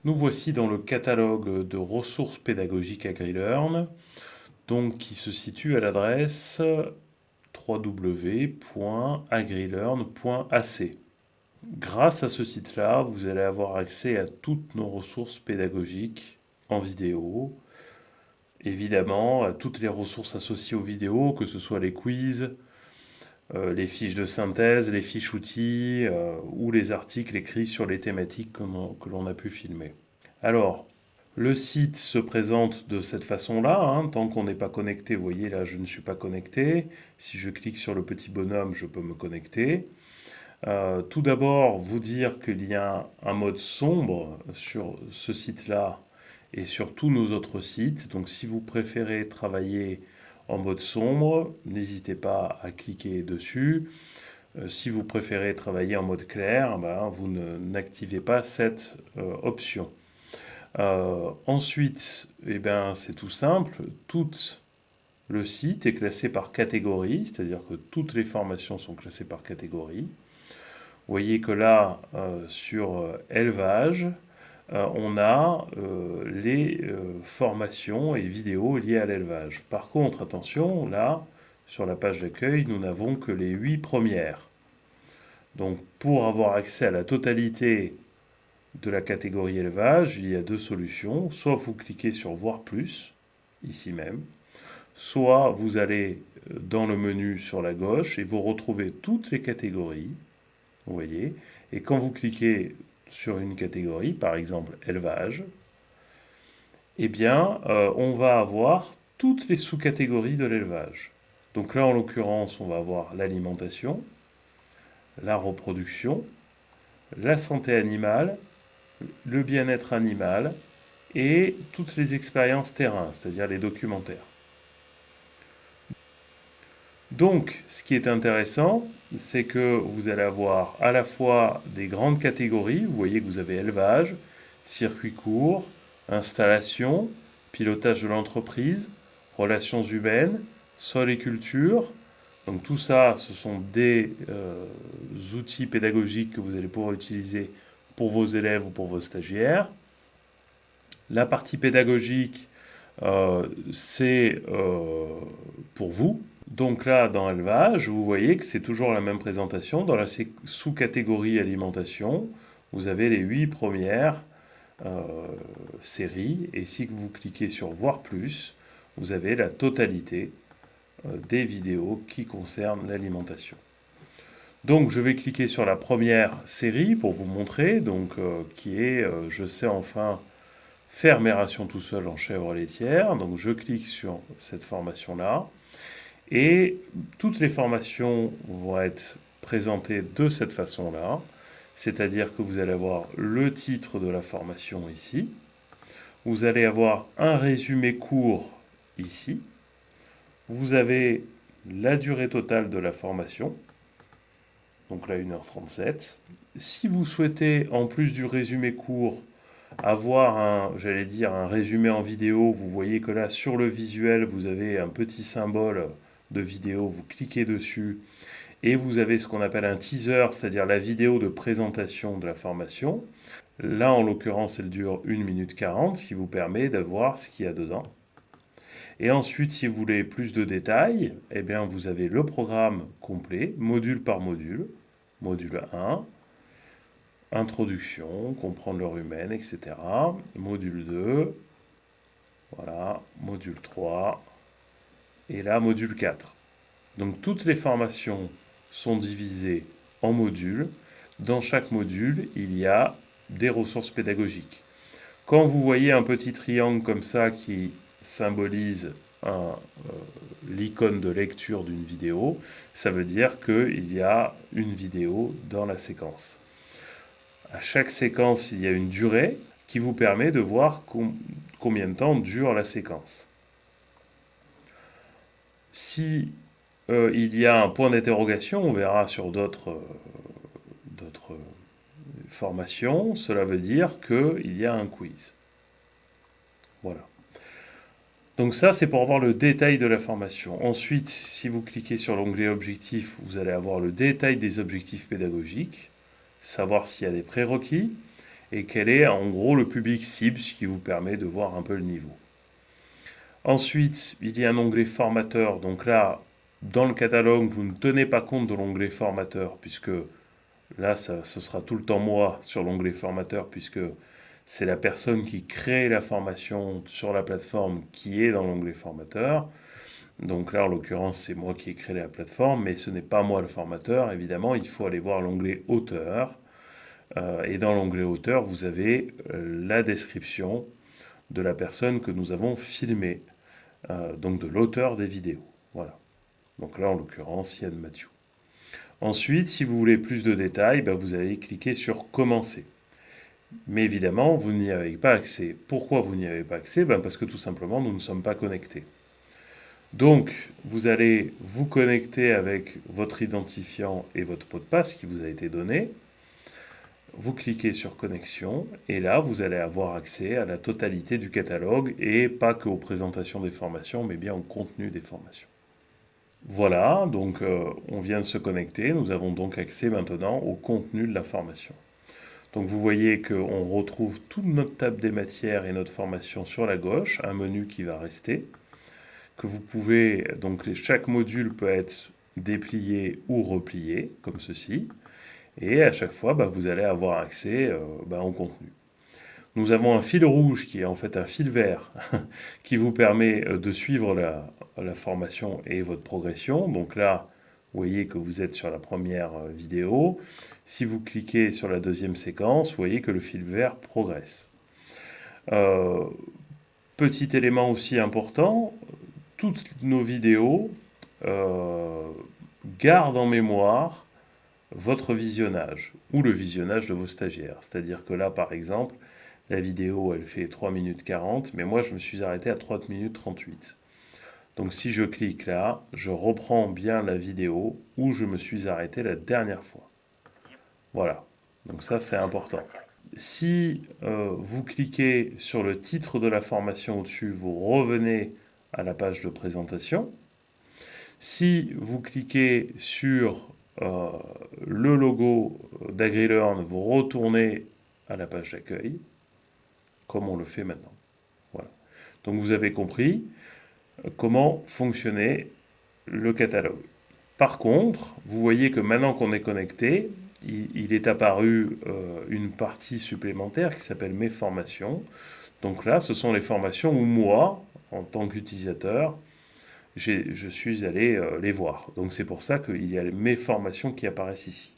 Nous voici dans le catalogue de ressources pédagogiques AgriLearn, donc qui se situe à l'adresse www.agrilearn.ac. Grâce à ce site-là, vous allez avoir accès à toutes nos ressources pédagogiques en vidéo, évidemment à toutes les ressources associées aux vidéos, que ce soit les quiz, les fiches de synthèse, les fiches outils ou les articles écrits sur les thématiques que l'on a pu filmer. Alors, le site se présente de cette façon-là, hein, tant qu'on n'est pas connecté. Vous voyez là, je ne suis pas connecté. Si je clique sur le petit bonhomme, je peux me connecter. Tout d'abord, vous dire qu'il y a un mode sombre sur ce site-là et sur tous nos autres sites. Donc si vous préférez travailler en mode sombre, n'hésitez pas à cliquer dessus. Si vous préférez travailler en mode clair, ben, vous n'activez pas cette option. Ensuite, eh ben, c'est tout simple, tout le site est classé par catégorie, c'est-à-dire que toutes les formations sont classées par catégorie. Vous voyez que là, sur élevage, on a les formations et vidéos liées à l'élevage. Par contre, attention, là, sur la page d'accueil, nous n'avons que les 8 premières. Donc, pour avoir accès à la totalité de la catégorie élevage, il y a deux solutions. Soit vous cliquez sur Voir plus, ici même, soit vous allez dans le menu sur la gauche et vous retrouvez toutes les catégories, vous voyez, et quand vous cliquez sur une catégorie, par exemple élevage, eh bien, on va avoir toutes les sous-catégories de l'élevage. Donc là, en l'occurrence, on va avoir l'alimentation, la reproduction, la santé animale, le bien-être animal et toutes les expériences terrain, c'est-à-dire les documentaires. Donc, ce qui est intéressant, c'est que vous allez avoir à la fois des grandes catégories, vous voyez que vous avez élevage, circuit court, installation, pilotage de l'entreprise, relations humaines, sol et culture. Donc tout ça, ce sont des outils pédagogiques que vous allez pouvoir utiliser pour vos élèves ou pour vos stagiaires. La partie pédagogique, c'est pour vous. Donc là, dans élevage, vous voyez que c'est toujours la même présentation. Dans la sous-catégorie alimentation, vous avez les 8 premières euh, séries. Et si vous cliquez sur Voir plus, vous avez la totalité des vidéos qui concernent l'alimentation. Donc je vais cliquer sur la première série pour vous montrer, donc, qui est Je sais enfin faire mes rations tout seul en chèvre laitière. Donc je clique sur cette formation-là. Et toutes les formations vont être présentées de cette façon-là. C'est-à-dire que vous allez avoir le titre de la formation ici. Vous allez avoir un résumé court ici. Vous avez la durée totale de la formation. Donc là, 1h37. Si vous souhaitez, en plus du résumé court, avoir j'allais dire, un résumé en vidéo, vous voyez que là, sur le visuel, vous avez un petit symbole de vidéo, vous cliquez dessus et vous avez ce qu'on appelle un teaser, c'est-à-dire la vidéo de présentation de la formation. Là, en l'occurrence, elle dure 1 minute 40, ce qui vous permet de voir ce qu'il y a dedans. Et ensuite, si vous voulez plus de détails, eh bien, vous avez le programme complet, module par module. Module 1, introduction, comprendre l'heure humaine, etc. Module 2, voilà, module 3, et là, module 4. Donc toutes les formations sont divisées en modules. Dans chaque module, il y a des ressources pédagogiques. Quand vous voyez un petit triangle comme ça qui symbolise l'icône de lecture d'une vidéo, ça veut dire qu'il y a une vidéo dans la séquence. À chaque séquence, il y a une durée qui vous permet de voir combien de temps dure la séquence. Si il y a un point d'interrogation, on verra sur d'autres formations, cela veut dire qu'il y a un quiz. Voilà. Donc ça, c'est pour avoir le détail de la formation. Ensuite, si vous cliquez sur l'onglet Objectifs, vous allez avoir le détail des objectifs pédagogiques, savoir s'il y a des prérequis. et quel est en gros le public cible, ce qui vous permet de voir un peu le niveau. Ensuite, il y a un onglet formateur. Donc là, dans le catalogue, vous ne tenez pas compte de l'onglet formateur, puisque là, ce sera tout le temps moi sur l'onglet formateur, puisque c'est la personne qui crée la formation sur la plateforme qui est dans l'onglet formateur. Donc là, en l'occurrence, c'est moi qui ai créé la plateforme, mais ce n'est pas moi le formateur. Évidemment, il faut aller voir l'onglet auteur. Et dans l'onglet auteur, vous avez la description de la personne que nous avons filmée, donc de l'auteur des vidéos. Voilà. Donc là, en l'occurrence, Yann Mathieu. Ensuite, si vous voulez plus de détails, vous allez cliquer sur Commencer. Mais évidemment, vous n'y avez pas accès. Pourquoi vous n'y avez pas accès? Parce que tout simplement, nous ne sommes pas connectés. Donc, vous allez vous connecter avec votre identifiant et votre mot de passe qui vous a été donné. Vous cliquez sur Connexion et là, vous allez avoir accès à la totalité du catalogue et pas qu'aux présentations des formations, mais bien au contenu des formations. Voilà, donc on vient de se connecter. Nous avons donc accès maintenant au contenu de la formation. Donc vous voyez qu'on retrouve toute notre table des matières et notre formation sur la gauche, un menu qui va rester, que vous pouvez, donc chaque module peut être déplié ou replié, comme ceci, et à chaque fois, vous allez avoir accès au contenu. Nous avons un fil rouge qui est en fait un fil vert qui vous permet de suivre la formation et votre progression. Donc là, vous voyez que vous êtes sur la première vidéo. Si vous cliquez sur la deuxième séquence, vous voyez que le fil vert progresse. Petit élément aussi important, toutes nos vidéos gardent en mémoire votre visionnage ou le visionnage de vos stagiaires. C'est-à-dire que là, par exemple, la vidéo, elle fait 3 minutes 40, mais moi, je me suis arrêté à 3 minutes 38. Donc si je clique là, je reprends bien la vidéo où je me suis arrêté la dernière fois. Voilà, donc ça c'est important. Si vous cliquez sur le titre de la formation au-dessus, vous revenez à la page de présentation. Si vous cliquez sur le logo d'AgriLearn, vous retournez à la page d'accueil, comme on le fait maintenant. Voilà. Donc vous avez compris comment fonctionnait le catalogue. Par contre, vous voyez que maintenant qu'on est connecté, il est apparu une partie supplémentaire qui s'appelle Mes formations. Donc là, ce sont les formations où moi, en tant qu'utilisateur, je suis allé les voir. Donc c'est pour ça qu'il y a Mes formations qui apparaissent ici.